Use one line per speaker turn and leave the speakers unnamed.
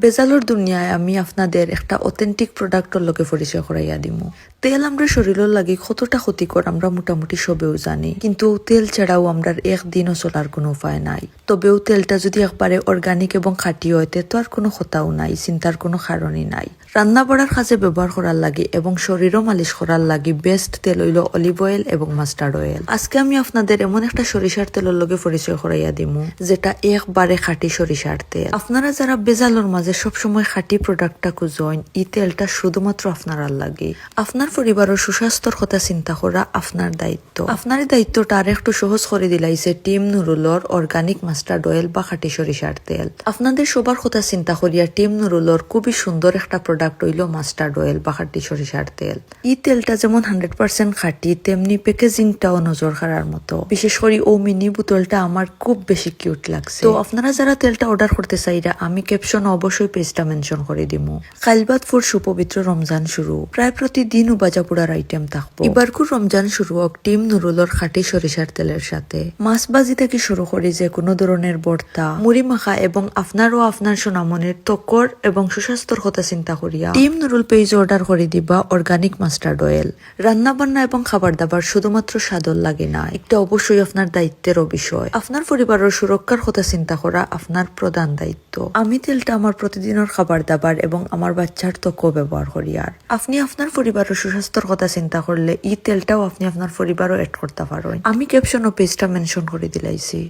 বেজালোর দুনিয়ায় আমি আপনাদের একটা অথেন্টিক প্রোডাক্টর লগে পরিচয় করাইয়া দিমু। তেল আমরা শরীরের লাগি কতটা ক্ষতিকর আমরা মোটামুটি সবেও জানি, কিন্তু তেল ছাড়াও আমরা একদিনও চলার কোনো উপায় নাই। তবেও তেলটা যদি একবারে অর্গানিক এবং খাঁটি হয় তো আর কোনো কথাও নাই, চিন্তার কোনো কারণই নাই। রান্না বাড়ার কাজে ব্যবহার করার লাগি এবং শরীরও মালিশ করার লাগি বেস্ট তেল হইল অলিভ অয়েল এবং মাস্টার্ড অয়েল। আজকে আমি আপনাদের এমন একটা সরিষার তেলের লগে পরিচয় করাইয়া দিমু যেটা একবারে খাঁটি সরিষার তেল। আপনারা যারা বেজালোর মাঝে সবসময় খাঁটি প্রোডাক্টটা খুঁজেন, এই তেলটা শুধুমাত্র আপনার লাগে। আপনার পরিবারের সুস্বাস্থ্যর কথা চিন্তা করা আপনার দায়িত্ব। আপনার এই দায়িত্বটা আর একটু সহজ করে দিলাইছে টিম নুরুলর অর্গানিক মাস্টার্ড অয়েল বা খাঁটি সরিষার তেল। আপনাদের সবার কথা চিন্তা করিয়া টিম নুরুলর খুবই সুন্দর একটা প্রোডাক্ট হইল মাস্টার্ড অয়েল বা খাঁটি সরিষার তেল। এই তেলটা যেমন 100% খাঁটি, তেমনি প্যাকেজিংটাও নজর কাড়ার মতো। বিশেষ করে ও মিনি বোতলটা আমার খুব বেশি কিউট লাগছে। তো আপনারা যারা তেলটা অর্ডার করতে চাইরা আমি ক্যাপশন অবশ্যই পেজটা মেনশন করে দিমু। খাইলবাদপুর সুপবিত্র রমজান শুরু, প্রায় প্রতিদিন বাজা পোড়ার আইটেম থাকবো। এবারকুর রমজান শুরু হোক টিম নুরুলর খাঁটি সরিষার তেলের সাথে। মাছ বাজি থেকে শুরু করি যে কোনো ধরনের ভর্তা, মুড়ি মাখা এবং আপনারও আপনার সোনামনের তকর এবং সুস্বাস্থ্যর কথা চিন্তা করিয়া টিম নুরুল পেজ অর্ডার করে দিবা অর্গানিক মাস্টার্ড অয়েল। রান্না বান্না এবং খাবার দাবার শুধুমাত্র স্বাদর লাগে না, এটা অবশ্যই আপনার দায়িত্বেরও বিষয়। আপনার পরিবারের সুরক্ষার কথা চিন্তা করা আপনার প্রধান দায়িত্ব। আমি তেলটা আমার প্রতিদিনের খাবার দাবার এবং আমার বাচ্চার ত্বকও ব্যবহার করি। আর আপনি আপনার পরিবারের সুস্বাস্থ্যর কথা চিন্তা করলে এই তেলটাও আপনি আপনার পরিবারও এড করতে পারেন। আমি ক্যাপশন ও পেজটা মেনশন করে দিলাইছি।